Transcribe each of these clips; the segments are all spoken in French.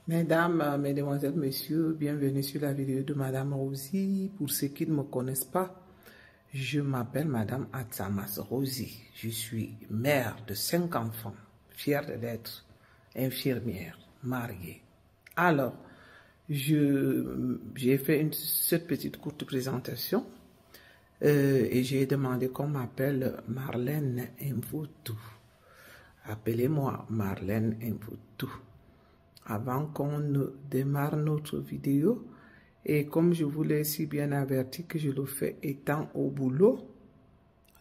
Mesdames, Mesdemoiselles, Messieurs, bienvenue sur la vidéo de Madame Rosie. Pour ceux qui ne me connaissent pas, je m'appelle Madame Atsamas Rosie. Je suis mère de 5 enfants, fière d'être infirmière, mariée. Alors, j'ai fait cette petite courte présentation et j'ai demandé qu'on m'appelle Marlène Mvutu. Appelez-moi Marlène Mvutu. Avant qu'on ne démarre notre vidéo, et comme je vous l'ai si bien averti que je le fais étant au boulot,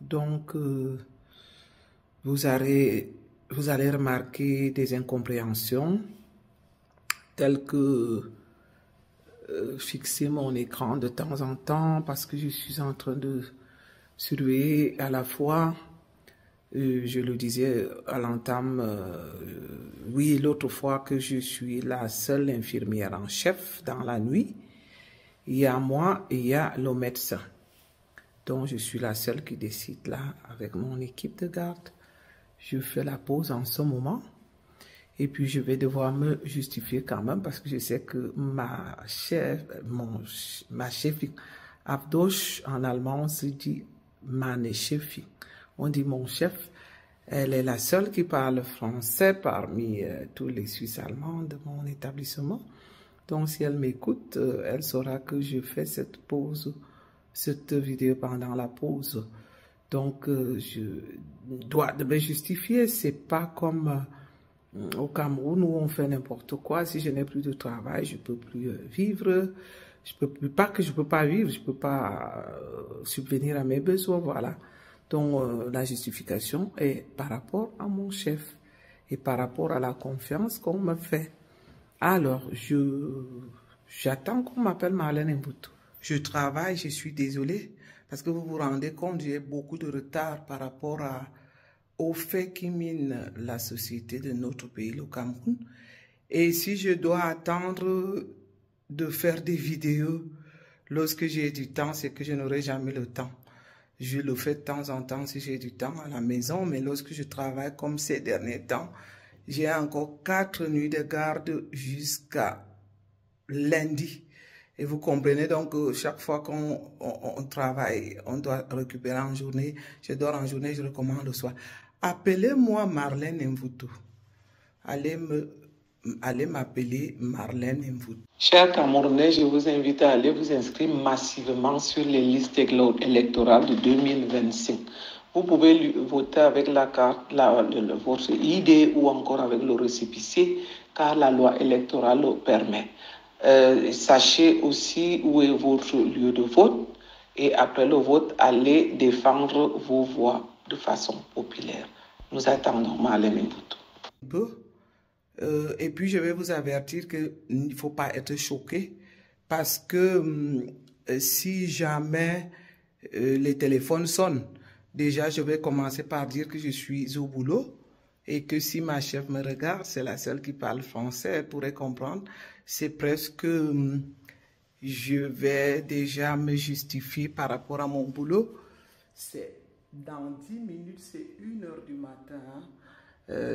donc vous allez remarquer des incompréhensions telles que fixer mon écran de temps en temps parce que je suis en train de surveiller à la fois. Je le disais à l'entame, oui, l'autre fois que je suis la seule infirmière en chef dans la nuit. Il y a moi et il y a le médecin. Donc, je suis la seule qui décide là avec mon équipe de garde. Je fais la pause en ce moment. Et puis, je vais devoir me justifier quand même parce que je sais que ma chef, Abdosh en allemand, on se dit meine Chefin. On dit mon chef. Elle est la seule qui parle français parmi tous les Suisses allemands de mon établissement. Donc, si elle m'écoute, elle saura que je fais cette vidéo pendant la pause. Donc, je dois me justifier. C'est pas comme au Cameroun où on fait n'importe quoi. Si je n'ai plus de travail, je peux plus vivre. Je peux plus, pas que je peux pas vivre, je peux pas subvenir à mes besoins, voilà. Donc, la justification est par rapport à mon chef et par rapport à la confiance qu'on me fait. Alors, j'attends qu'on m'appelle Marlène Mvutu. Je travaille, je suis désolée, parce que vous vous rendez compte, j'ai beaucoup de retard par rapport aux faits qui minent la société de notre pays, le Cameroun. Et si je dois attendre de faire des vidéos lorsque j'ai du temps, c'est que je n'aurai jamais le temps. Je le fais de temps en temps si j'ai du temps à la maison, mais lorsque je travaille comme ces derniers temps, j'ai encore 4 nuits de garde jusqu'à lundi. Et vous comprenez donc que chaque fois qu'on travaille, on doit récupérer en journée. Je dors en journée, je recommence le soir. Appelez-moi Marlène Mvutu. Allez m'appeler Marlène Mvutu. Chers Camerounais, je vous invite à aller vous inscrire massivement sur les listes électorales de 2025. Vous pouvez voter avec la carte, votre ID ou encore avec le récépissé, car la loi électorale le permet. Sachez aussi où est votre lieu de vote et après le vote, allez défendre vos voix de façon populaire. Nous attendons Marlène Mvutu. Et puis, je vais vous avertir qu'il ne faut pas être choqué parce que si jamais les téléphones sonnent, déjà, je vais commencer par dire que je suis au boulot et que si ma chef me regarde, c'est la seule qui parle français, elle pourrait comprendre. C'est presque, je vais déjà me justifier par rapport à mon boulot. C'est dans 10 minutes, c'est 1h du matin.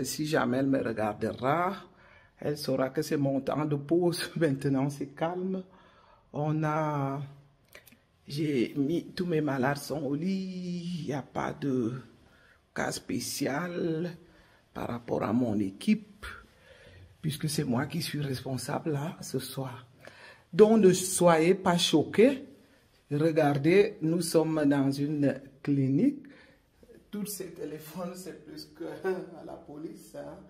Si jamais elle me regardera, elle saura que c'est mon temps de pause. Maintenant, c'est calme. J'ai mis, tous mes malades sont au lit. Il n'y a pas de cas spécial par rapport à mon équipe, puisque c'est moi qui suis responsable là ce soir. Donc, ne soyez pas choqués. Regardez, nous sommes dans une clinique. Tous ces téléphones, c'est plus que à la police. Hein.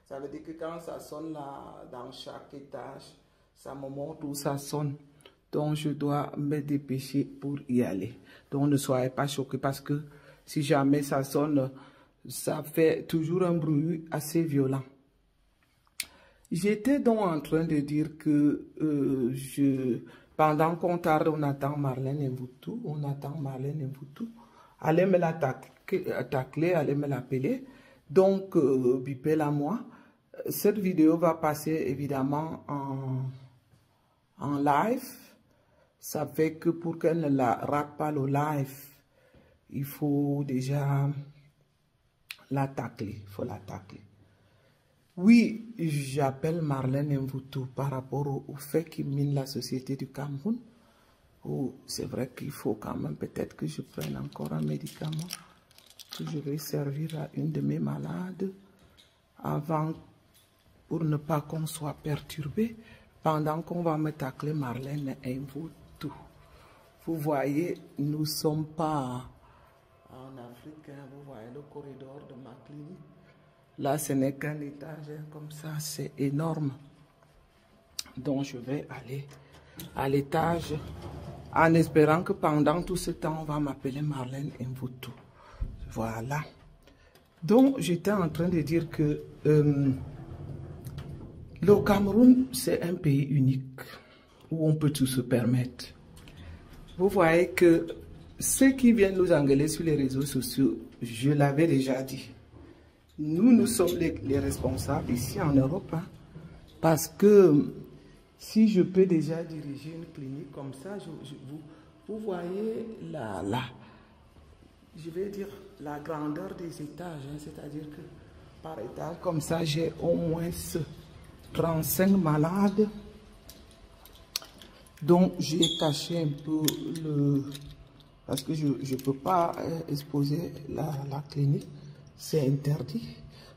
Ça veut dire que quand ça sonne là, dans chaque étage, ça me montre où ça sonne. Donc, je dois me dépêcher pour y aller. Donc, ne soyez pas choqués parce que si jamais ça sonne, ça fait toujours un bruit assez violent. J'étais donc en train de dire que pendant qu'on tarde, on attend Marlène Mvutu. Allez me la tacler, allez me l'appeler. Donc, bipez-la moi. Cette vidéo va passer évidemment en live. Ça fait que pour qu'elle ne la rate pas le live, il faut déjà la tacler. Il faut la tacler. Oui, j'appelle Marlène Mvutu par rapport au fait qu'il mine la société du Cameroun. Oh, c'est vrai qu'il faut quand même peut-être que je prenne encore un médicament que je vais servir à une de mes malades avant, pour ne pas qu'on soit perturbé pendant qu'on va me tacler Marlène Mvutu. Vous voyez, nous ne sommes pas en Afrique, hein, vous voyez le corridor de ma clinique. Là, ce n'est qu'un étage, hein, comme ça, c'est énorme. Donc, je vais aller à l'étage en espérant que pendant tout ce temps, on va m'appeler Marlène Mvutu. Voilà. Donc, j'étais en train de dire que le Cameroun, c'est un pays unique où on peut tout se permettre. Vous voyez que ceux qui viennent nous engueuler sur les réseaux sociaux, je l'avais déjà dit. Nous sommes les responsables ici en Europe, hein, parce que si je peux déjà diriger une clinique comme ça, vous voyez je vais dire la grandeur des étages, hein, c'est-à-dire que par étage comme ça, j'ai au moins 35 malades. Donc j'ai caché un peu parce que je ne peux pas exposer la clinique. C'est interdit.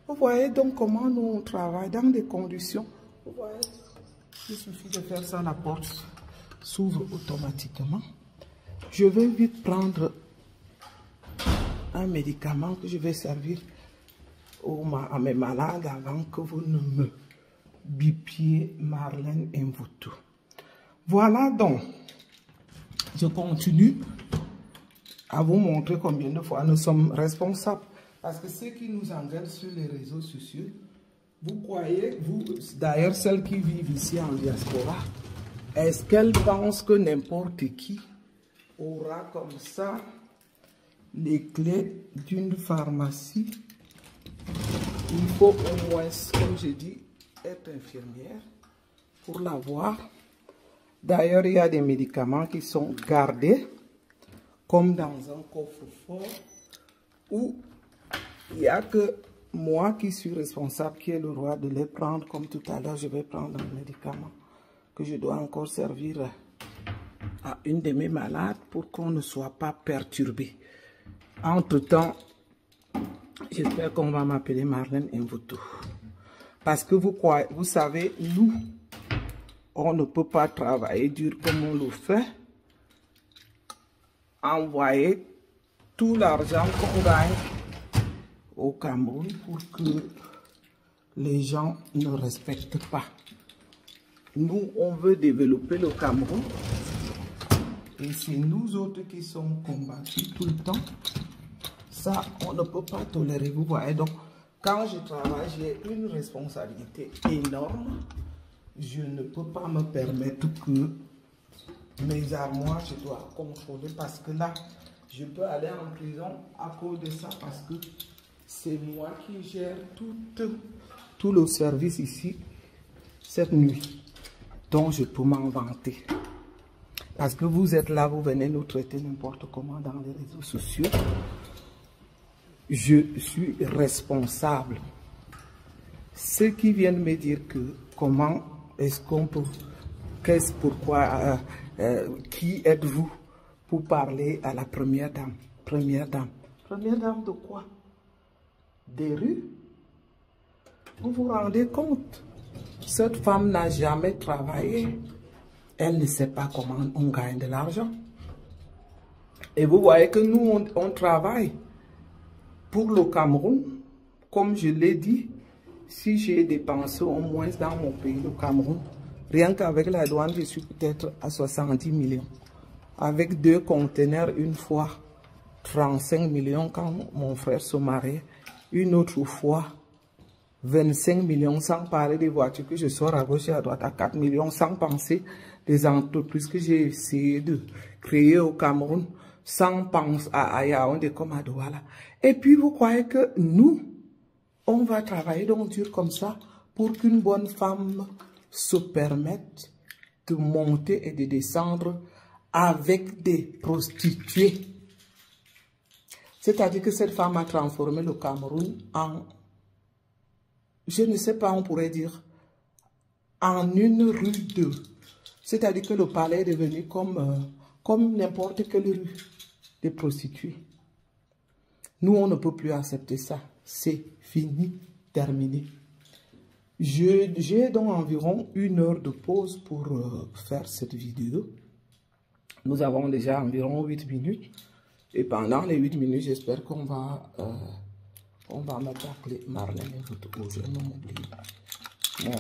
Vous voyez donc comment nous travaillons dans des conditions. Vous voyez, il suffit de faire ça, la porte s'ouvre automatiquement. Je vais vite prendre un médicament que je vais servir à mes malades avant que vous ne me bipiez Marlène Mvutu. Voilà donc. Je continue à vous montrer combien de fois nous sommes responsables. Parce que ceux qui nous engueulent sur les réseaux sociaux, vous croyez, d'ailleurs celles qui vivent ici en diaspora, est-ce qu'elles pensent que n'importe qui aura comme ça les clés d'une pharmacie? Il faut au moins, comme je dis, être infirmière pour l'avoir. D'ailleurs, il y a des médicaments qui sont gardés comme dans un coffre-fort où il n'y a que moi qui suis responsable, qui est le roi de les prendre. Comme tout à l'heure, je vais prendre un médicament que je dois encore servir à une de mes malades pour qu'on ne soit pas perturbé. Entre-temps, j'espère qu'on va m'appeler Marlène Mvutu. Parce que vous savez, nous, on ne peut pas travailler dur comme on le fait. Envoyer tout l'argent qu'on gagne au Cameroun pour que les gens ne respectent pas. Nous, on veut développer le Cameroun et c'est nous autres qui sommes combattus tout le temps. Ça, on ne peut pas tolérer. Vous voyez, donc, quand je travaille, j'ai une responsabilité énorme. Je ne peux pas me permettre que mes armoires, je dois contrôler parce que là, je peux aller en prison à cause de ça parce que c'est moi qui gère tout le service ici cette nuit. Donc, je peux m'en vanter. Parce que vous êtes là, vous venez nous traiter n'importe comment dans les réseaux sociaux. Je suis responsable. Ceux qui viennent me dire que comment est-ce qu'on peut, qui êtes-vous pour parler à la première dame? Première dame. Première dame de quoi? Des rues? Vous vous rendez compte? Cette femme n'a jamais travaillé. Elle ne sait pas comment on gagne de l'argent. Et vous voyez que nous, on travaille pour le Cameroun. Comme je l'ai dit, si j'ai dépensé au moins dans mon pays, le Cameroun, rien qu'avec la douane, je suis peut-être à 70 millions. Avec 2 conteneurs une fois, 35 millions quand mon frère se mariait. Une autre fois, 25 millions, sans parler des voitures que je sors à gauche et à droite, à 4 millions, sans penser des entreprises que j'ai essayé de créer au Cameroun, sans penser à Yaoundé comme à Douala. Et puis vous croyez que nous, on va travailler donc dur comme ça pour qu'une bonne femme se permette de monter et de descendre avec des prostituées. C'est-à-dire que cette femme a transformé le Cameroun en je ne sais pas, on pourrait dire, en une rue 2. C'est-à-dire que le palais est devenu comme n'importe quelle rue des prostituées. Nous, on ne peut plus accepter ça. C'est fini, terminé. J'ai donc environ 1 heure de pause pour faire cette vidéo. Nous avons déjà environ 8 minutes. Et pendant les 8 minutes, j'espère qu'on va m'appeler Marlène Mvuto. Je ne m'oublie pas. Mon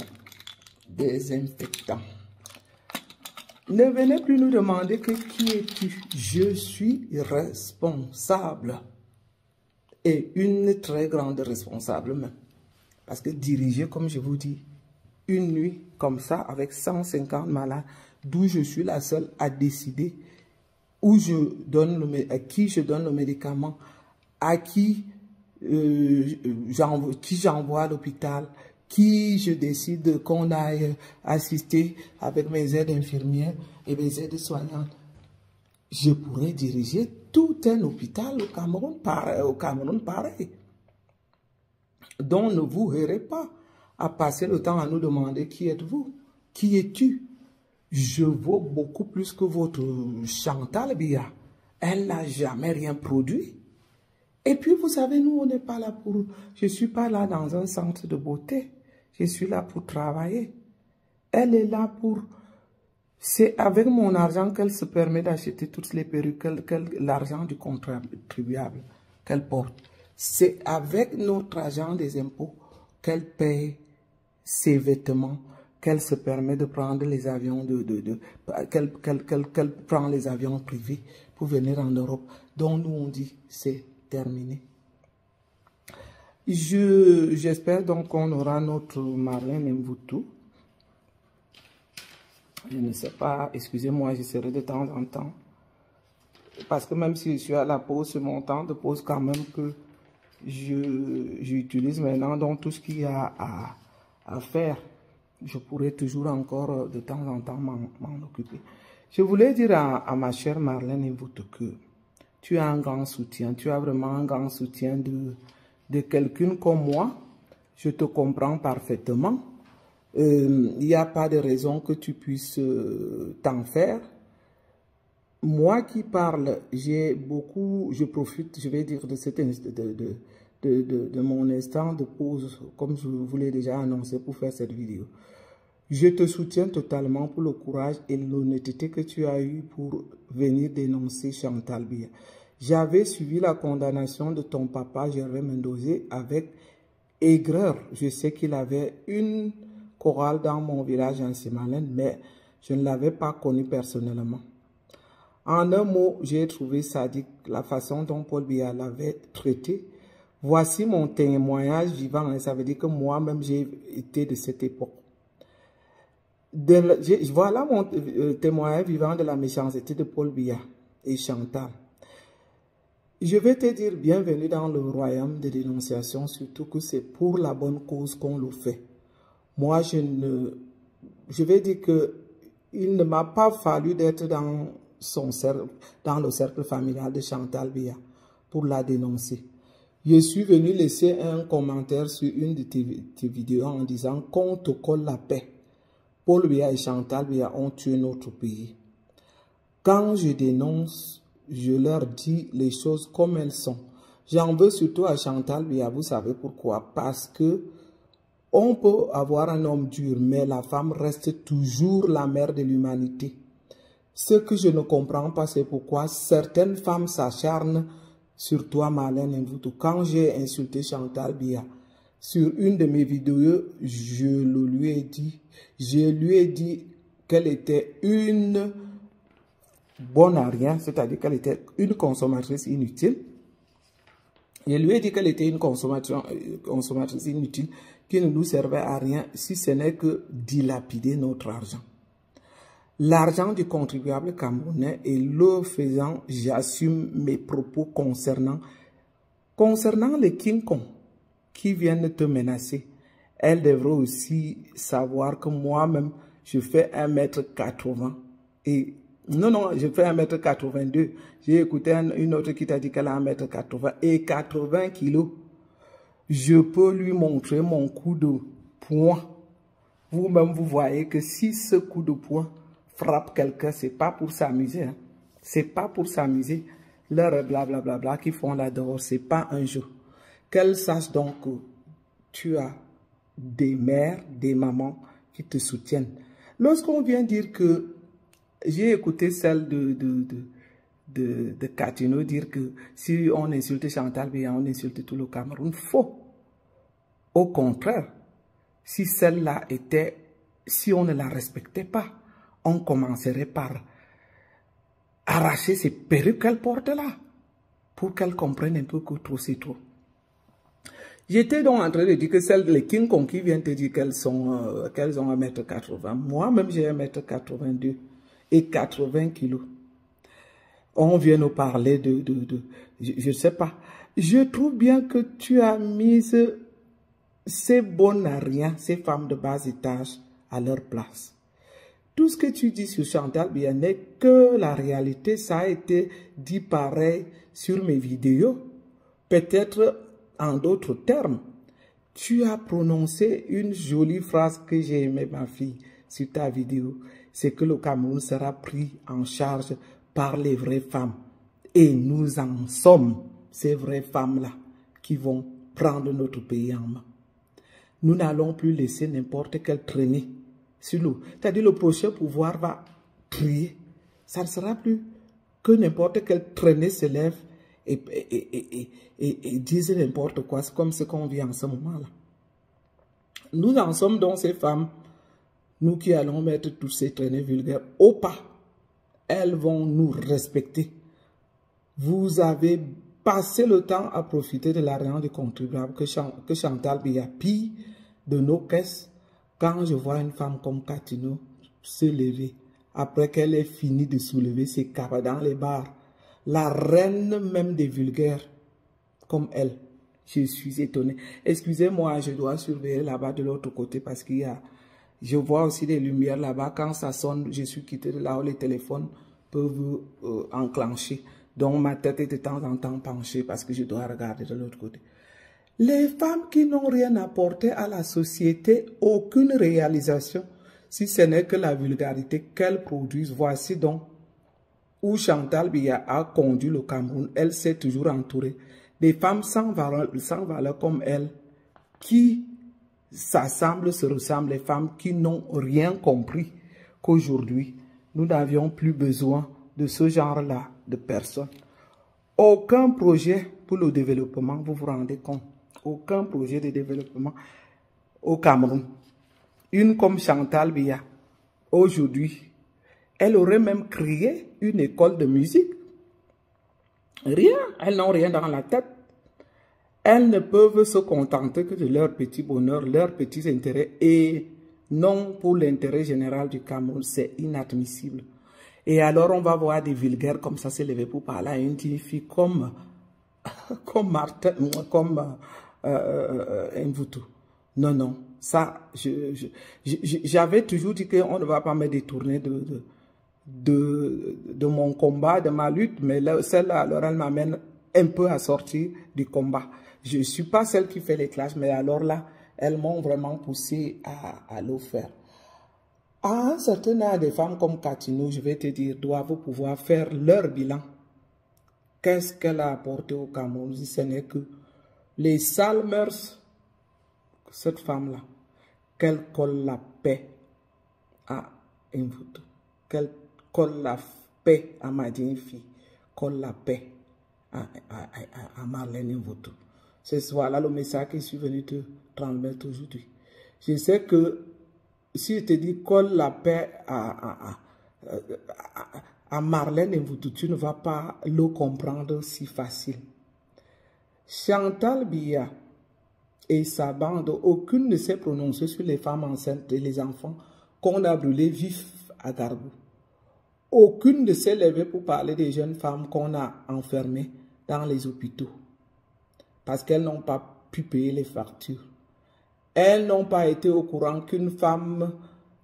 désinfectant. Ne venez plus nous demander que qui es-tu. Je suis responsable. Et une très grande responsable même. Parce que diriger, comme je vous dis, une nuit comme ça, avec 150 malades, d'où je suis la seule à décider où je donne à qui je donne le médicament, à qui j'envoie à l'hôpital, qui je décide qu'on aille assister avec mes aides infirmières et mes aides soignantes. Je pourrais diriger tout un hôpital au Cameroun pareil. Donc ne vous heurtez pas à passer le temps à nous demander qui êtes-vous, qui es-tu. Je vaux beaucoup plus que votre Chantal Biya. Elle n'a jamais rien produit. Et puis vous savez, nous on n'est pas là pour... Je ne suis pas là dans un centre de beauté. Je suis là pour travailler. Elle est là pour... C'est avec mon argent qu'elle se permet d'acheter toutes les perruques, l'argent du contribuable qu'elle porte. C'est avec notre argent des impôts qu'elle paye ses vêtements, qu'elle se permet de prendre les avions, qu'elle prend les avions privés pour venir en Europe. Donc nous on dit c'est terminé. J'espère donc qu'on aura notre Marlène Mvuto. Je ne sais pas, excusez-moi, j'essaierai de temps en temps. Parce que même si je suis à la pause, c'est mon temps de pause quand même que j'utilise maintenant. Donc tout ce qu'il y a à faire, je pourrais toujours encore de temps en temps m'en occuper. Je voulais dire à ma chère Marlène Mvuto que tu as un grand soutien. Tu as vraiment un grand soutien de quelqu'un comme moi. Je te comprends parfaitement. Il n'y a pas de raison que tu puisses t'en faire. Moi qui parle, je profite, je vais dire, de mon instant de pause, comme je vous l'ai déjà annoncé pour faire cette vidéo. Je te soutiens totalement pour le courage et l'honnêteté que tu as eu pour venir dénoncer Chantal Biya. J'avais suivi la condamnation de ton papa, Gervais Mendozé, avec aigreur. Je sais qu'il avait une chorale dans mon village en Simalène, mais je ne l'avais pas connu personnellement. En un mot, j'ai trouvé sadique la façon dont Paul Biya l'avait traité. Voici mon témoignage vivant, et ça veut dire que moi-même j'ai été de cette époque. Voilà mon témoignage vivant de la méchanceté de Paul Biya et Chantal. Je vais te dire bienvenue dans le royaume de dénonciation, surtout que c'est pour la bonne cause qu'on le fait. Moi, je vais dire que il ne m'a pas fallu d'être dans le cercle familial de Chantal Biya pour la dénoncer. Je suis venu laisser un commentaire sur une de tes vidéos en disant qu'on te colle la paix. Paul Biya et Chantal Biya ont tué notre pays. Quand je dénonce, je leur dis les choses comme elles sont. J'en veux surtout à Chantal Biya, vous savez pourquoi? Parce que on peut avoir un homme dur, mais la femme reste toujours la mère de l'humanité. Ce que je ne comprends pas, c'est pourquoi certaines femmes s'acharnent sur toi, Marlène Mvuto. Quand j'ai insulté Chantal Biya sur une de mes vidéos, je lui ai dit qu'elle était une bonne à rien, c'est-à-dire qu'elle était une consommatrice inutile. Je lui ai dit qu'elle était une consommatrice inutile qui ne nous servait à rien si ce n'est que dilapider notre argent. L'argent du contribuable camerounais, et le faisant, j'assume mes propos concernant les King Kong qui viennent te menacer. Elle devrait aussi savoir que moi-même, je fais 1m80 et non, je fais 1m82. J'ai écouté une autre qui t'a dit qu'elle a 1m80 et 80 kilos. je peux lui montrer mon coup de poing. Vous-même, vous voyez que si ce coup de poing frappe quelqu'un, c'est pas pour s'amuser. Hein. C'est pas pour s'amuser. Leur blablabla qui font là dehors, c'est pas un jeu. Qu'elles sachent donc que tu as des mères, des mamans qui te soutiennent. Lorsqu'on vient dire que j'ai écouté celle de Catino dire que si on insulte Chantal Biya, on insulte tout le Cameroun. Faux. Au contraire, si celle-là était, si on ne la respectait pas, on commencerait par arracher ces perruques qu'elle porte là, pour qu'elle comprenne un peu que trop c'est trop. J'étais donc en train de dire que celles, les King Kong qui viennent te dire qu'elles ont 1m80. Moi-même, j'ai 1m82 et 80 kilos. On vient nous parler je ne sais pas. Je trouve bien que tu as mis ces bonnes à rien, ces femmes de bas étage à leur place. Tout ce que tu dis sur Chantal Biya n'est que la réalité. Ça a été dit pareil sur mes vidéos. Peut-être en d'autres termes. Tu as prononcé une jolie phrase que j'ai aimée, ma fille, sur ta vidéo. C'est que le Cameroun sera pris en charge par les vraies femmes. Et nous en sommes ces vraies femmes-là qui vont prendre notre pays en main. Nous n'allons plus laisser n'importe quelle traînée sur l'eau. C'est-à-dire le prochain pouvoir va crier. Ça ne sera plus que n'importe quelle traînée se lève et dise n'importe quoi. C'est comme ce qu'on vit en ce moment-là. Nous en sommes donc ces femmes, nous qui allons mettre toutes ces traînées vulgaires au pas. Elles vont nous respecter. Vous avez passé le temps à profiter de l'argent du contribuable que Chantal Biya pille de nos caisses. Quand je vois une femme comme Catino se lever, après qu'elle ait fini de soulever ses cabas dans les bars, la reine même des vulgaires, comme elle, je suis étonné. Excusez-moi, je dois surveiller là-bas de l'autre côté parce qu'il y a... Je vois aussi des lumières là-bas. Quand ça sonne, je suis quitté de là où les téléphones peuvent enclencher. Donc ma tête est de temps en temps penchée parce que je dois regarder de l'autre côté. Les femmes qui n'ont rien apporté à la société, aucune réalisation, si ce n'est que la vulgarité qu'elles produisent. Voici donc où Chantal Biya a conduit le Cameroun. Elle s'est toujours entourée des femmes sans valeur comme elle, qui s'assemblent, se ressemblent, les femmes qui n'ont rien compris qu'aujourd'hui, nous n'avions plus besoin de ce genre-là de personnes. Aucun projet pour le développement, vous vous rendez compte, aucun projet de développement au Cameroun. Une comme Chantal Biya, aujourd'hui, elle aurait même créé une école de musique. Rien, elles n'ont rien dans la tête. Elles ne peuvent se contenter que de leur petit bonheur, leurs petits intérêts et non pour l'intérêt général du Cameroun. C'est inadmissible. Et alors on va voir des vulgaires comme ça se lever pour parler à une petite fille comme Martin, comme Mvutu. Non, non, ça, j'avais toujours dit qu'on ne va pas me détourner de mon combat, de ma lutte, mais celle-là, alors elle m'amène un peu à sortir du combat. Je ne suis pas celle qui fait les clashes, mais alors là, elles m'ont vraiment poussé à le faire. À un certain âge, des femmes comme Catino, je vais te dire, doivent pouvoir faire leur bilan. Qu'est-ce qu'elle a apporté au Cameroun? Si ce n'est que les sales mœurs, cette femme-là, qu'elle colle la paix à Mvutu, qu'elle colle la paix à Madienfi, colle la paix à Marlène Mvutu. C'est voilà le message que je suis venu te transmettre aujourd'hui. Je sais que si je te dis colle la paix à Marlène Mvutu, tu ne vas pas le comprendre si facile. Chantal Biya et sa bande, aucune ne s'est prononcée sur les femmes enceintes et les enfants qu'on a brûlés vifs à Garbou. Aucune ne s'est levée pour parler des jeunes femmes qu'on a enfermées dans les hôpitaux parce qu'elles n'ont pas pu payer les factures. Elles n'ont pas été au courant qu'une femme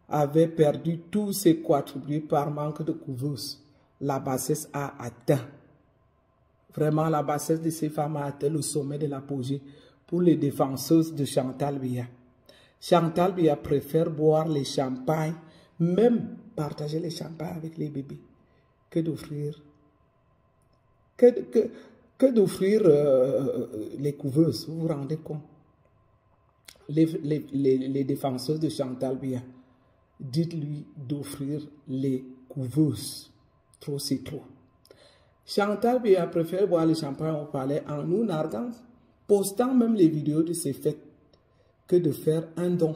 avait perdu tous ses quadruplés par manque de couveuse. La bassesse a atteint. Vraiment, la bassesse de ces femmes a atteint le sommet de l'apogée pour les défenseuses de Chantal Biya. Chantal Biya préfère boire les champagnes, même partager les champagnes avec les bébés, que d'offrir les couveuses. Vous vous rendez compte? Les défenseuses de Chantal Biya, dites-lui d'offrir les couveuses. Trop, c'est trop. Chantal Biya préfère boire le champagne au palais en nous narguant, postant même les vidéos de ses fêtes, que de faire un don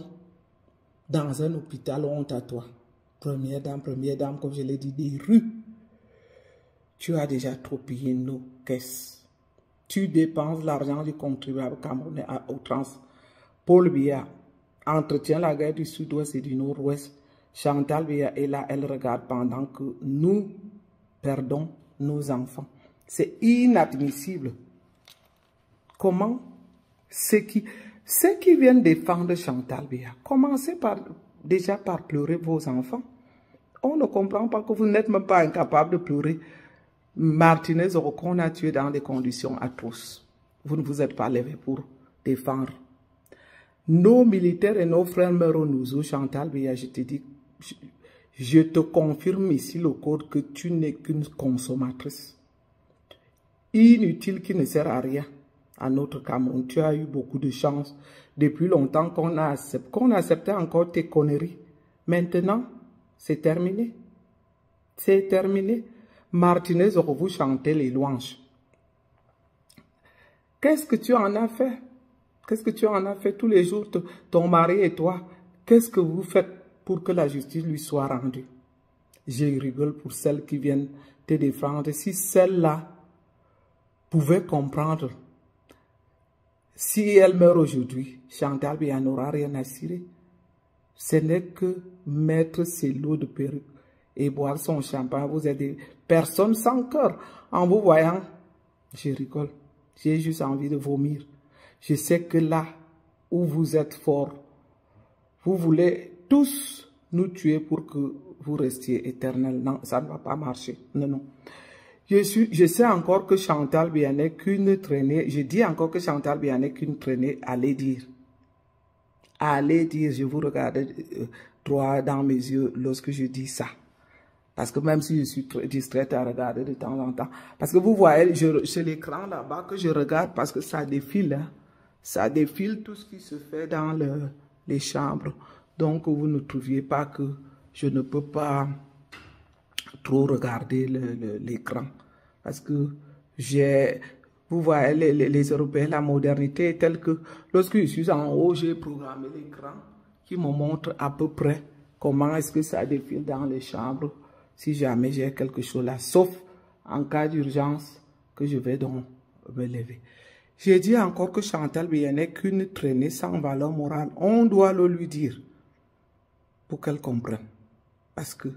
dans un hôpital honte à toi. Première dame, comme je l'ai dit, des rues. Tu as déjà trop payé nos caisses. Tu dépenses l'argent du contribuable camerounais à outrance. Paul Biya entretient la guerre du sud-ouest et du nord-ouest. Chantal Biya est là, elle regarde pendant que nous perdons nos enfants. C'est inadmissible. Comment ceux qui viennent défendre Chantal Biya, commencez déjà par pleurer vos enfants. On ne comprend pas que vous n'êtes même pas incapable de pleurer Martinez qu'on a tué dans des conditions atroces. Vous ne vous êtes pas levé pour défendre. Nos militaires et nos frères meurent nous, Chantal Biya, je te dis, je te confirme ici le code que tu n'es qu'une consommatrice. Inutile, qui ne sert à rien à notre Cameroun. Tu as eu beaucoup de chance depuis longtemps qu'on acceptait encore tes conneries. Maintenant, c'est terminé. C'est terminé. Martinez, vous chantez les louanges. Qu'est-ce que tu en as fait? Qu'est-ce que tu en as fait tous les jours, ton mari et toi? Qu'est-ce que vous faites pour que la justice lui soit rendue? Je rigole pour celles qui viennent te défendre. Si celle-là pouvait comprendre, si elle meurt aujourd'hui, Chantal Biya n'aura rien à cirer. Ce n'est que mettre ses lots de perruques et boire son champagne. Vous êtes des personnes sans cœur. En vous voyant, je rigole. J'ai juste envie de vomir. Je sais que là où vous êtes forts, vous voulez tous nous tuer pour que vous restiez éternels. Non, ça ne va pas marcher. Non, non. Je sais encore que Chantal Biya n'est qu'une traînée. Je dis encore que Chantal Biya n'est qu'une traînée. Allez dire. Allez dire, je vous regarde droit dans mes yeux lorsque je dis ça. Parce que même si je suis très distraite à regarder de temps en temps. Parce que vous voyez, c'est l'écran là-bas que je regarde parce que ça défile. Hein. Ça défile tout ce qui se fait dans les chambres. Donc vous ne trouviez pas que je ne peux pas trop regarder l'écran. Parce que vous voyez, les Européens, la modernité est telle que lorsque je suis en haut, j'ai programmé l'écran qui me montre à peu près comment est-ce que ça défile dans les chambres si jamais j'ai quelque chose là, sauf en cas d'urgence que je vais donc me lever. J'ai dit encore que Chantal Biya n'est qu'une traînée sans valeur morale. On doit le lui dire pour qu'elle comprenne. Parce que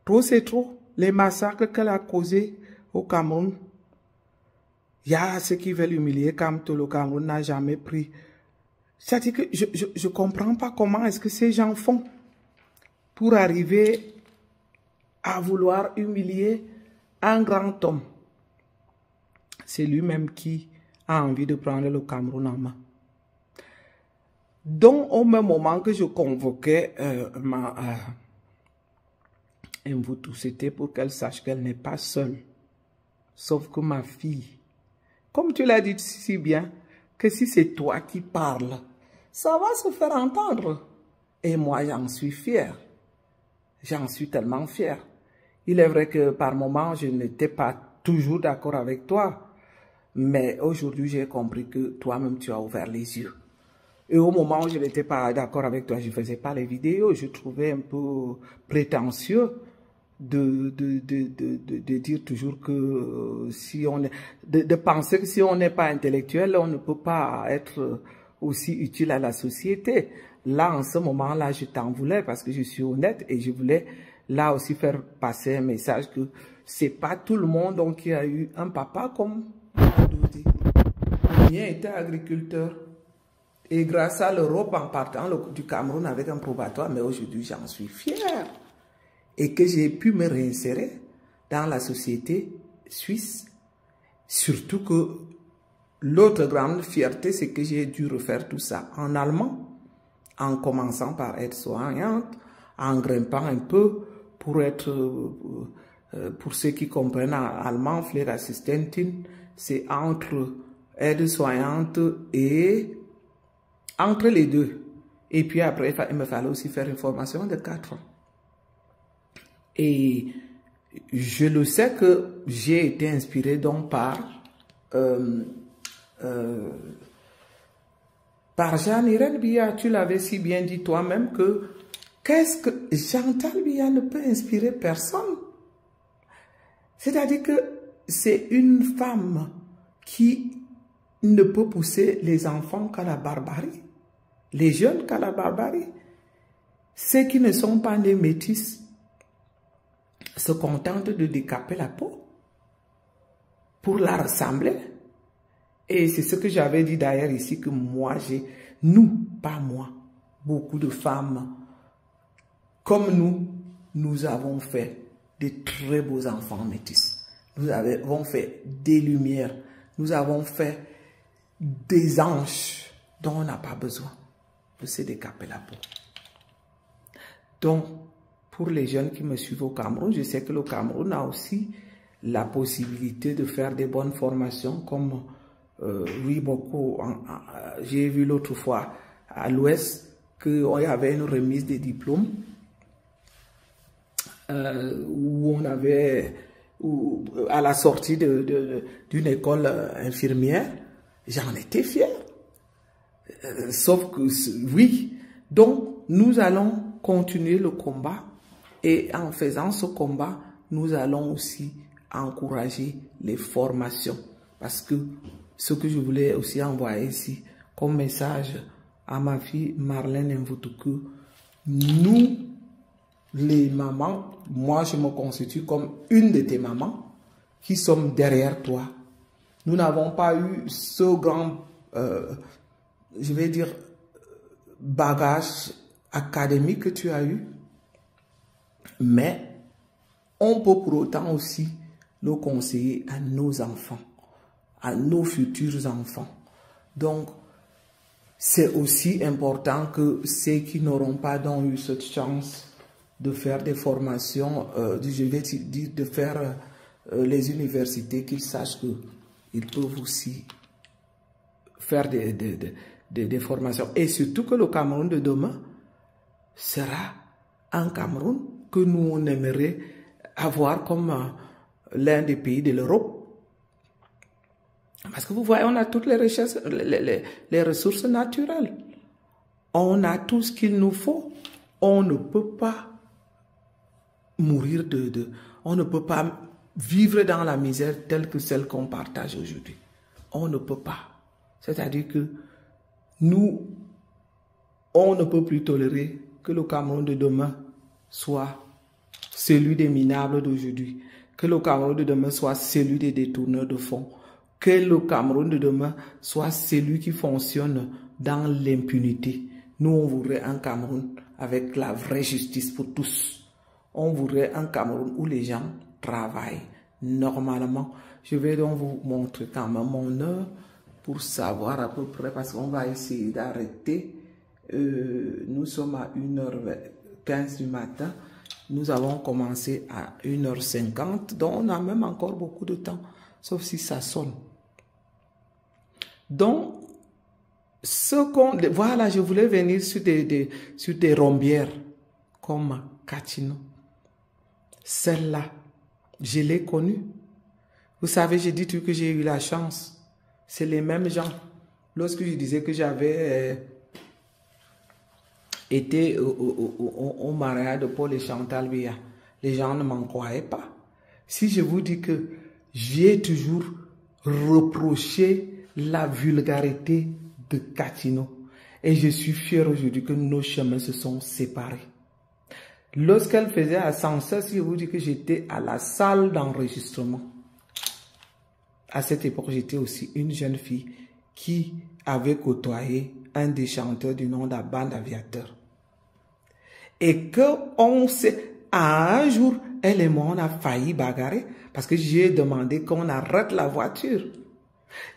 trop c'est trop. Les massacres qu'elle a causés au Cameroun, il y a ceux qui veulent humilier comme tout le Cameroun n'a jamais pris. C'est-à-dire que je ne comprends pas comment est-ce que ces gens font pour arriver à vouloir humilier un grand homme. C'est lui-même qui a envie de prendre le Cameroun en main. Donc, au même moment que je convoquais ma Mvoutou, c'était pour qu'elle sache qu'elle n'est pas seule. Sauf que ma fille, comme tu l'as dit si bien, que si c'est toi qui parles, ça va se faire entendre. Et moi, j'en suis fier. J'en suis tellement fier. Il est vrai que par moments, je n'étais pas toujours d'accord avec toi. Mais aujourd'hui, j'ai compris que toi-même, tu as ouvert les yeux. Et au moment où je n'étais pas d'accord avec toi, je ne faisais pas les vidéos. Je trouvais un peu prétentieux de dire toujours que si on est, de penser que si on n'est pas intellectuel, on ne peut pas être aussi utile à la société. Là, en ce moment-là, je t'en voulais parce que je suis honnête et je voulais là aussi faire passer un message que c'est pas tout le monde donc, qui a eu un papa comme Doudé. Le mien était agriculteur. Et grâce à l'Europe, en partant du Cameroun avec un probatoire, mais aujourd'hui, j'en suis fier. Et que j'ai pu me réinsérer dans la société suisse. Surtout que l'autre grande fierté, c'est que j'ai dû refaire tout ça en allemand, en commençant par être soignante, en grimpant un peu pour être, pour ceux qui comprennent en allemand, Pflegeassistentin, c'est entre aide-soignante et entre les deux. Et puis après, il me fallait aussi faire une formation de 4 ans. Et je le sais que j'ai été inspirée donc par Jean-Irène Billard. Tu l'avais si bien dit toi-même que qu'est-ce que Chantal Billard ne peut inspirer personne. C'est-à-dire que c'est une femme qui ne peut pousser les enfants qu'à la barbarie, les jeunes qu'à la barbarie. Ceux qui ne sont pas nés métis se contentent de décaper la peau pour la ressembler. Et c'est ce que j'avais dit d'ailleurs ici, que moi, nous, pas moi, beaucoup de femmes comme nous avons fait de très beaux enfants métis. Nous avons fait des lumières, nous avons fait des anges dont on n'a pas besoin de se décaper la peau. Donc, pour les jeunes qui me suivent au Cameroun, je sais que le Cameroun a aussi la possibilité de faire des bonnes formations comme, oui, beaucoup. J'ai vu l'autre fois à l'Ouest qu'il y avait une remise des diplômes où on avait, à la sortie d'une école infirmière, j'en étais fier. Sauf que, oui, donc nous allons continuer le combat et en faisant ce combat, nous allons aussi encourager les formations. Parce que ce que je voulais aussi envoyer ici comme message à ma fille Marlène Mvutuku, nous, les mamans, moi je me constitue comme une de tes mamans qui sommes derrière toi. Nous n'avons pas eu ce grand, je vais dire, bagage académique que tu as eu, mais on peut pour autant aussi le conseiller à nos enfants, à nos futurs enfants. Donc, c'est aussi important que ceux qui n'auront pas donc eu cette chance de faire des formations, je vais dire de faire les universités, qu'ils sachent qu'ils peuvent aussi faire des formations. Et surtout que le Cameroun de demain sera un Cameroun que nous on aimerait avoir comme l'un des pays de l'Europe. Parce que vous voyez, on a toutes les richesses, les ressources naturelles. On a tout ce qu'il nous faut. On ne peut pas mourir on ne peut pas vivre dans la misère telle que celle qu'on partage aujourd'hui. On ne peut pas. C'est-à-dire que nous, on ne peut plus tolérer que le Cameroun de demain soit celui des minables d'aujourd'hui, que le Cameroun de demain soit celui des détourneurs de fonds, que le Cameroun de demain soit celui qui fonctionne dans l'impunité. Nous, on voudrait un Cameroun avec la vraie justice pour tous. On voudrait un Cameroun où les gens travaillent normalement. Je vais donc vous montrer quand même mon heure pour savoir à peu près, parce qu'on va essayer d'arrêter. Nous sommes à 1h15 du matin. Nous avons commencé à 1h50, donc on a même encore beaucoup de temps, sauf si ça sonne. Donc, voilà, je voulais venir sur des rombières comme Katino. Celle-là, je l'ai connue. Vous savez, j'ai dit que j'ai eu la chance. C'est les mêmes gens. Lorsque je disais que j'avais été au mariage de Paul et Chantal Billard, les gens ne m'en croyaient pas. Si je vous dis que j'ai toujours reproché la vulgarité de Katino, et je suis fier aujourd'hui que nos chemins se sont séparés. Lorsqu'elle faisait ascenseur, si je vous dis que j'étais à la salle d'enregistrement, à cette époque, j'étais aussi une jeune fille qui avait côtoyé un des chanteurs du nom de la bande Aviateur. Et qu'on sait, un jour, elle et moi, on a failli bagarrer parce que j'ai demandé qu'on arrête la voiture.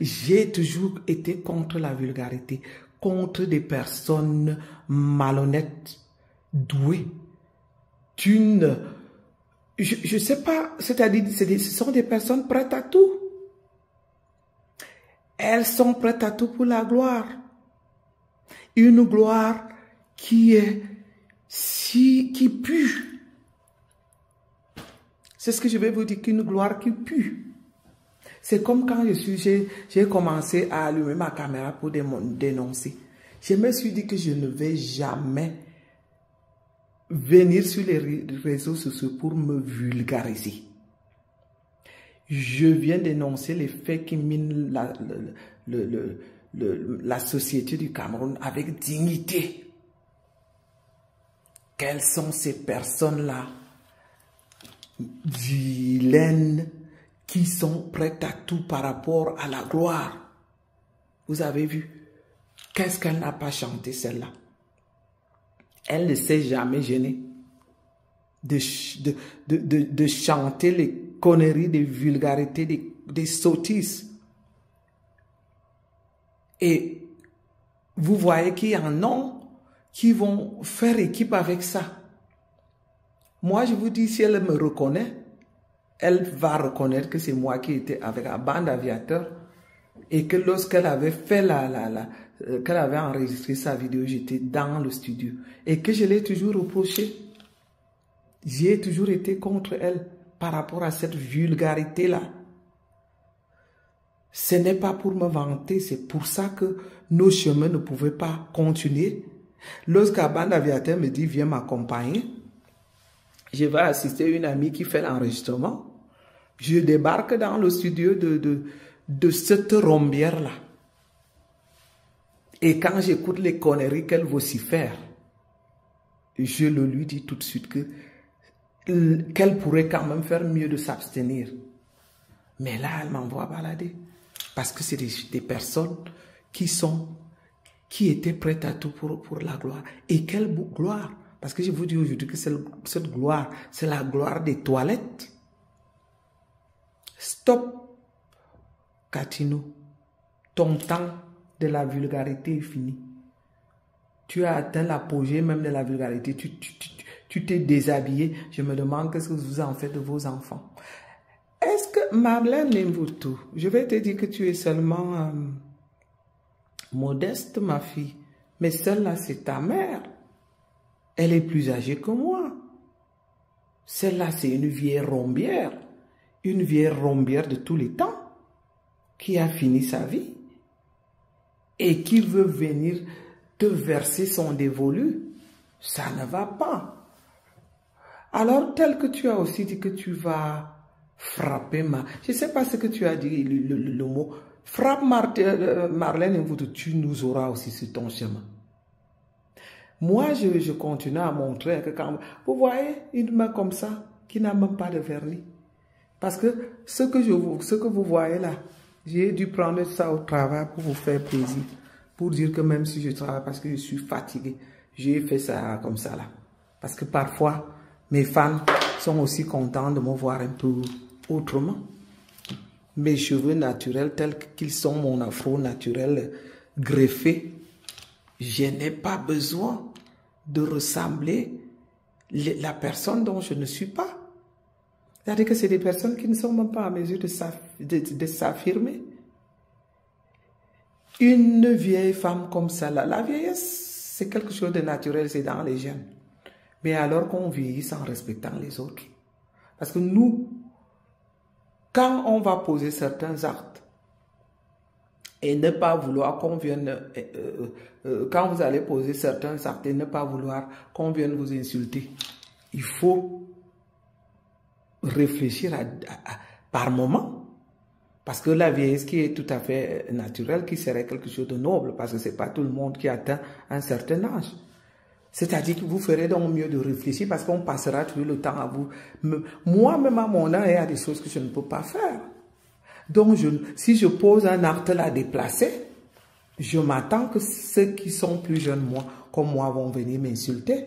J'ai toujours été contre la vulgarité, contre des personnes malhonnêtes, douées, d'une... Je sais pas, c'est-à-dire, ce sont des personnes prêtes à tout. Elles sont prêtes à tout pour la gloire. Une gloire qui pue. C'est ce que je vais vous dire, qu'une gloire qui pue. C'est comme quand j'ai commencé à allumer ma caméra pour dénoncer. Je me suis dit que je ne vais jamais venir sur les réseaux sociaux pour me vulgariser. Je viens dénoncer les faits qui minent la société du Cameroun avec dignité. Quelles sont ces personnes-là vilaines qui sont prêtes à tout par rapport à la gloire? Vous avez vu? Qu'est-ce qu'elle n'a pas chanté, celle-là? Elle ne s'est jamais gênée de chanter les conneries, des vulgarités, des sottises. Et vous voyez qu'il y en a qui vont faire équipe avec ça. Moi, je vous dis, si elle me reconnaît, elle va reconnaître que c'est moi qui étais avec la bande aviateur et que lorsqu'elle avait fait qu'elle avait enregistré sa vidéo, j'étais dans le studio et que je l'ai toujours reproché. J'ai toujours été contre elle par rapport à cette vulgarité-là. Ce n'est pas pour me vanter, c'est pour ça que nos chemins ne pouvaient pas continuer. Lorsqu'à bande aviateur me dit, viens m'accompagner, je vais assister une amie qui fait l'enregistrement. Je débarque dans le studio de cette rombière-là. Et quand j'écoute les conneries qu'elle vocifère, je le lui dis tout de suite qu'elle pourrait quand même faire mieux de s'abstenir. Mais là, elle m'envoie balader. Parce que c'est des personnes qui étaient prêtes à tout pour la gloire. Et quelle gloire! Parce que je vous dis aujourd'hui que cette gloire, c'est la gloire des toilettes. Stop, Katino. Ton temps de la vulgarité est fini. Tu as atteint l'apogée même de la vulgarité. Tu t'es déshabillé. Je me demande qu'est-ce que vous en faites de vos enfants. Est-ce que Marlène Mvutu, je vais te dire que tu es seulement modeste, ma fille. Mais celle-là, c'est ta mère. Elle est plus âgée que moi. Celle-là, c'est une vieille rombière. Une vieille rombière de tous les temps. Qui a fini sa vie. Et qui veut venir te verser son dévolu. Ça ne va pas. Alors, tel que tu as aussi dit que tu vas frapper je ne sais pas ce que tu as dit, le mot. Frappe Marlène Mvutu, tu nous auras aussi sur ton chemin. Moi, je continue à montrer que quand vous voyez une main comme ça, qui n'a même pas de vernis. Parce que ce que vous voyez là, j'ai dû prendre ça au travail pour vous faire plaisir. Pour dire que même si je travaille parce que je suis fatigué, j'ai fait ça comme ça là. Parce que parfois, mes fans sont aussi contents de me voir un peu autrement. Mes cheveux naturels tels qu'ils sont, mon afro naturel greffé, je n'ai pas besoin de ressembler la personne dont je ne suis pas. C'est-à-dire que c'est des personnes qui ne sont même pas en mesure de s'affirmer. Une vieille femme comme ça, la vieillesse, c'est quelque chose de naturel, c'est dans les gènes. Mais alors qu'on vieillit sans respectant les autres. Parce que nous, quand on va poser certains actes, et ne pas vouloir qu'on vienne, quand vous allez poser certains actes et ne pas vouloir qu'on vienne vous insulter, il faut réfléchir par moment. Parce que la vieillesse qui est tout à fait naturelle, qui serait quelque chose de noble, parce que ce n'est pas tout le monde qui atteint un certain âge. C'est-à-dire que vous ferez donc mieux de réfléchir parce qu'on passera tout le temps à vous. Moi-même à mon âge, il y a des choses que je ne peux pas faire. Donc, si je pose un acte là déplacé, je m'attends que ceux qui sont plus jeunes comme moi vont venir m'insulter.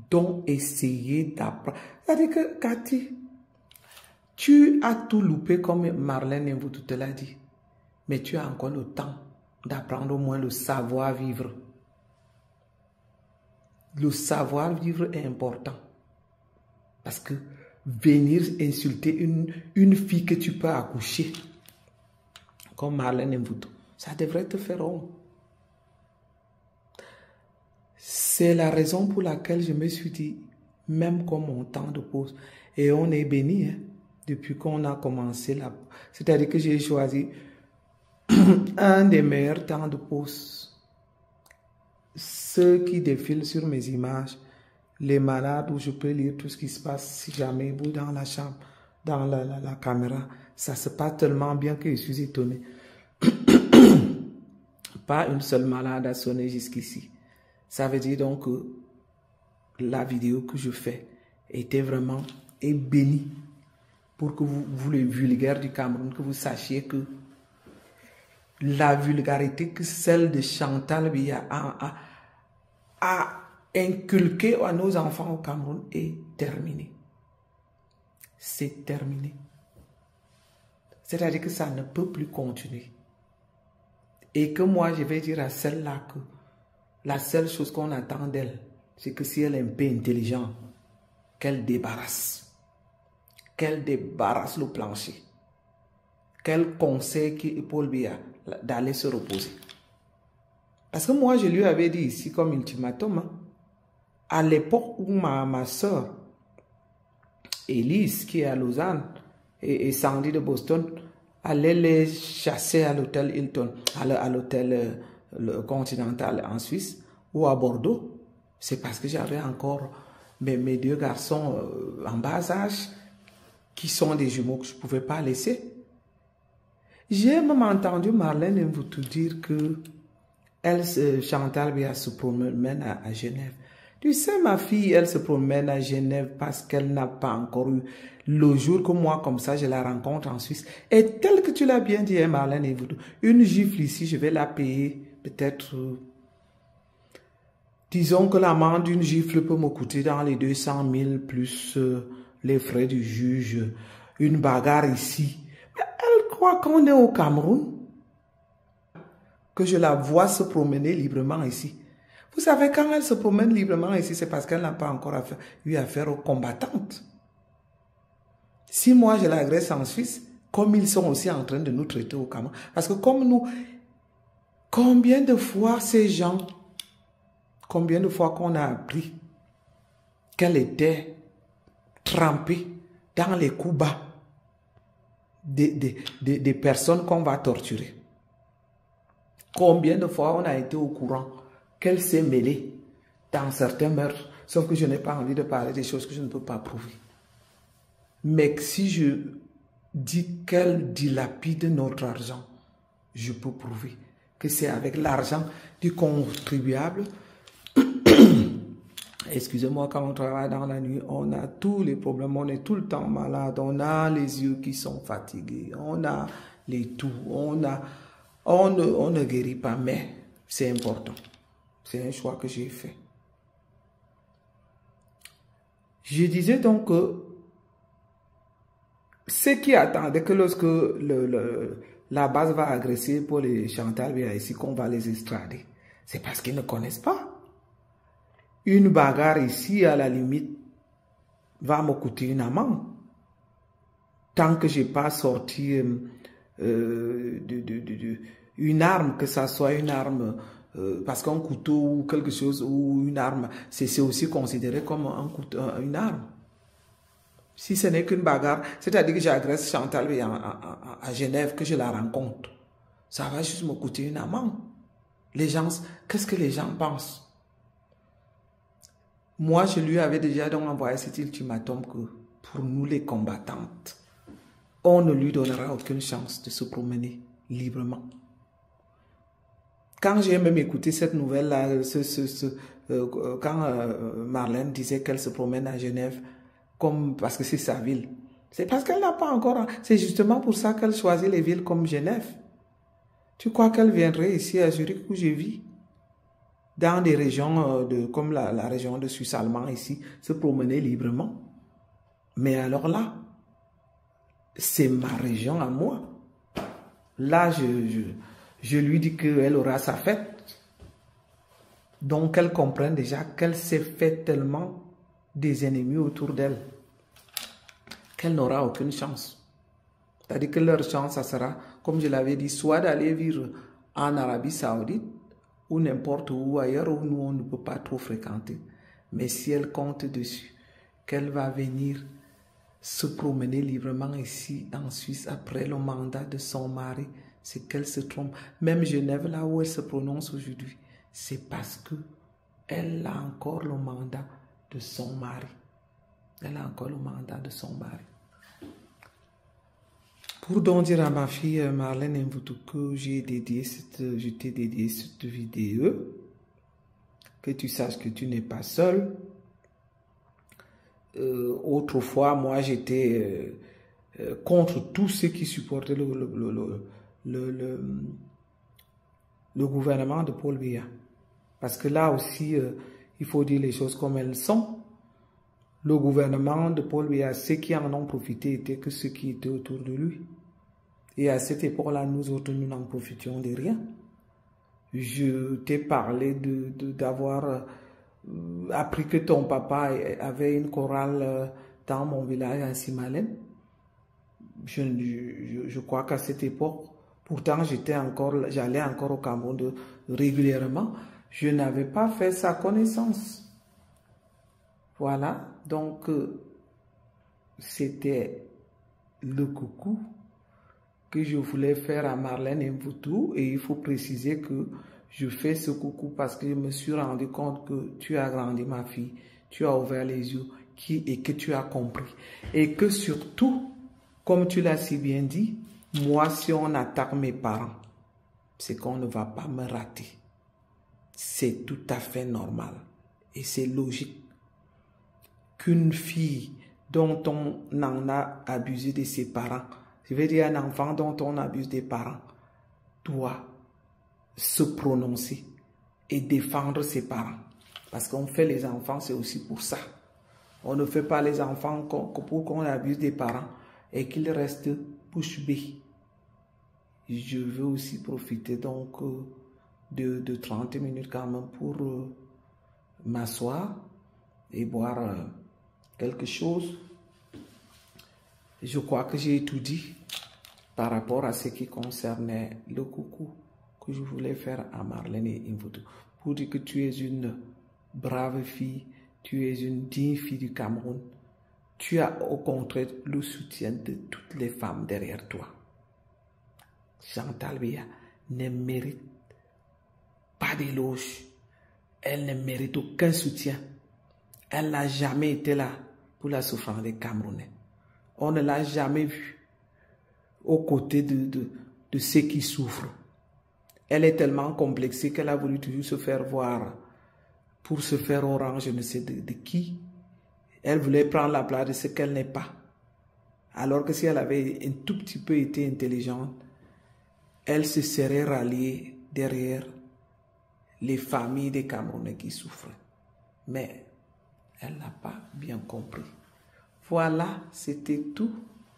Donc, essayez d'apprendre. C'est-à-dire que, Cathy, Tu as tout loupé comme Marlène vous te l'a dit. Mais tu as encore le temps d'apprendre au moins le savoir-vivre. Le savoir-vivre est important. Parce que venir insulter une fille que tu peux accoucher, comme Marlène Mvuto, ça devrait te faire honte. C'est la raison pour laquelle je me suis dit, même comme mon temps de pause, et on est béni, hein, depuis qu'on a commencé là. C'est-à-dire que j'ai choisi un des meilleurs temps de pause. Ceux qui défilent sur mes images, les malades où je peux lire tout ce qui se passe si jamais vous dans la chambre, dans la caméra, ça se passe tellement bien que je suis étonné. Pas une seule malade a sonné jusqu'ici. Ça veut dire donc que la vidéo que je fais était vraiment bénie pour que vous les vulgaires du Cameroun, que vous sachiez que la vulgarité que celle de Chantal Biya a inculquée à nos enfants au Cameroun est terminée. C'est terminé. C'est-à-dire que ça ne peut plus continuer. Et que moi, je vais dire à celle-là que la seule chose qu'on attend d'elle, c'est que si elle est un peu intelligente, qu'elle débarrasse. Qu'elle débarrasse le plancher. Qu'elle conseille Paul Biya d'aller se reposer. Parce que moi, je lui avais dit ici comme ultimatum, hein, à l'époque où ma soeur, Élise, qui est à Lausanne, et Sandy de Boston, allaient les chasser à l'hôtel Hilton, à l'hôtel Continental en Suisse, ou à Bordeaux, c'est parce que j'avais encore mes deux garçons en bas âge, qui sont des jumeaux que je ne pouvais pas laisser. J'ai même entendu Marlène vous te dire que Chantal Biya se promène à Genève. Tu sais, ma fille, elle se promène à Genève parce qu'elle n'a pas encore eu le jour que moi, comme ça, je la rencontre en Suisse. Et tel que tu l'as bien dit, hein, Marlène et vous, une gifle ici, je vais la payer peut-être... disons que l'amende d'une gifle peut me coûter dans les 200 000 plus les frais du juge. Une bagarre ici. Mais elle croit qu'on est au Cameroun. Que je la vois se promener librement ici. Vous savez, quand elle se promène librement ici, c'est parce qu'elle n'a pas encore eu affaire aux combattantes. Si moi je l'agresse en Suisse, comme ils sont aussi en train de nous traiter au Cameroun. Parce que comme nous, combien de fois ces gens, combien de fois qu'on a appris qu'elle était trempée dans les coups bas des personnes qu'on va torturer. Combien de fois on a été au courant qu'elle s'est mêlée dans certains meurtres, sauf que je n'ai pas envie de parler des choses que je ne peux pas prouver. Mais si je dis qu'elle dilapide notre argent, je peux prouver que c'est avec l'argent du contribuable. Excusez-moi, quand on travaille dans la nuit, on a tous les problèmes, on est tout le temps malade, on a les yeux qui sont fatigués, on a les toux, on ne guérit pas, mais c'est important. C'est un choix que j'ai fait. Je disais donc que ceux qui attendaient que lorsque la base va agresser pour les Chantal Biya ici, qu'on va les extrader, c'est parce qu'ils ne connaissent pas. Une bagarre ici, à la limite, va me coûter une amende. Tant que je n'ai pas sorti une arme, que ça soit une arme, parce qu'un couteau ou quelque chose, ou une arme, c'est aussi considéré comme une arme. Si ce n'est qu'une bagarre, c'est-à-dire que j'agresse Chantal à Genève, que je la rencontre, ça va juste me coûter une amende. Les gens, qu'est-ce que les gens pensent? Moi, je lui avais déjà donc envoyé cet ultimatum que pour nous les combattantes, on ne lui donnera aucune chance de se promener librement. Quand j'ai même écouté cette nouvelle-là, quand Marlène disait qu'elle se promène à Genève, parce que c'est sa ville, c'est parce qu'elle n'a pas encore... C'est justement pour ça qu'elle choisit les villes comme Genève. Tu crois qu'elle viendrait ici à Zurich où je vis? Dans des régions comme la région de Suisse allemand ici, se promener librement. Mais alors là, c'est ma région à moi. Là, je lui dis qu'elle aura sa fête. Donc, elle comprend déjà qu'elle s'est fait tellement des ennemis autour d'elle qu'elle n'aura aucune chance. C'est-à-dire que leur chance, ça sera, comme je l'avais dit, soit d'aller vivre en Arabie Saoudite ou n'importe où ailleurs où nous, on ne peut pas trop fréquenter. Mais si elle compte dessus, qu'elle va venir se promener librement ici en Suisse après le mandat de son mari, c'est qu'elle se trompe. Même Genève, là où elle se prononce aujourd'hui, c'est parce que elle a encore le mandat de son mari. Elle a encore le mandat de son mari. Pour donc dire à ma fille Marlène Mvutu que je t'ai dédié cette vidéo, que tu saches que tu n'es pas seul. Autrefois, moi, j'étais contre tous ceux qui supportaient le gouvernement de Paul Biya. Parce que là aussi, il faut dire les choses comme elles sont. Le gouvernement de Paul Biya, ceux qui en ont profité étaient que ceux qui étaient autour de lui. Et à cette époque-là, nous autres, nous n'en profitions de rien. Je t'ai parlé d'avoir appris que ton papa avait une chorale dans mon village à Simalène. Je crois qu'à cette époque, pourtant j'allais encore au Cameroun régulièrement, je n'avais pas fait sa connaissance. Voilà, donc c'était le coucou que je voulais faire à Marlène Mvutu, et il faut préciser que je fais ce coucou parce que je me suis rendu compte que tu as grandi, ma fille, tu as ouvert les yeux et que tu as compris. Et que surtout, comme tu l'as si bien dit, moi, si on attaque mes parents, c'est qu'on ne va pas me rater. C'est tout à fait normal et c'est logique qu'une fille dont on en a abusé de ses parents, je veux dire un enfant dont on abuse des parents, doit se prononcer et défendre ses parents. Parce qu'on fait les enfants, c'est aussi pour ça. On ne fait pas les enfants pour qu'on abuse des parents et qu'ils restent bouche bée. Je veux aussi profiter donc de 30 minutes quand même pour m'asseoir et boire quelque chose. Je crois que j'ai tout dit par rapport à ce qui concernait le coucou que je voulais faire à Marlène Mvutu. Pour dire que tu es une brave fille, tu es une digne fille du Cameroun. Tu as au contraire le soutien de toutes les femmes derrière toi. Chantal Biya ne mérite pas d'éloge. Elle ne mérite aucun soutien. Elle n'a jamais été là pour la souffrance des Camerounais. On ne l'a jamais vue aux côtés de ceux qui souffrent. Elle est tellement complexée qu'elle a voulu toujours se faire voir pour se faire au rang, je ne sais de qui. Elle voulait prendre la place de ce qu'elle n'est pas. Alors que si elle avait un tout petit peu été intelligente, elle se serait ralliée derrière les familles des Camerounais qui souffrent. Mais elle n'a pas bien compris. Voilà, c'était tout.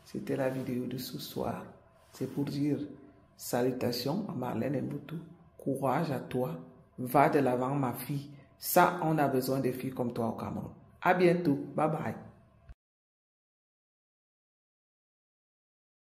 C'était la vidéo de ce soir. C'est pour dire salutations à Marlène Mvutu. Courage à toi. Va de l'avant, ma fille. Ça, on a besoin de filles comme toi au Cameroun. À bientôt. Bye bye.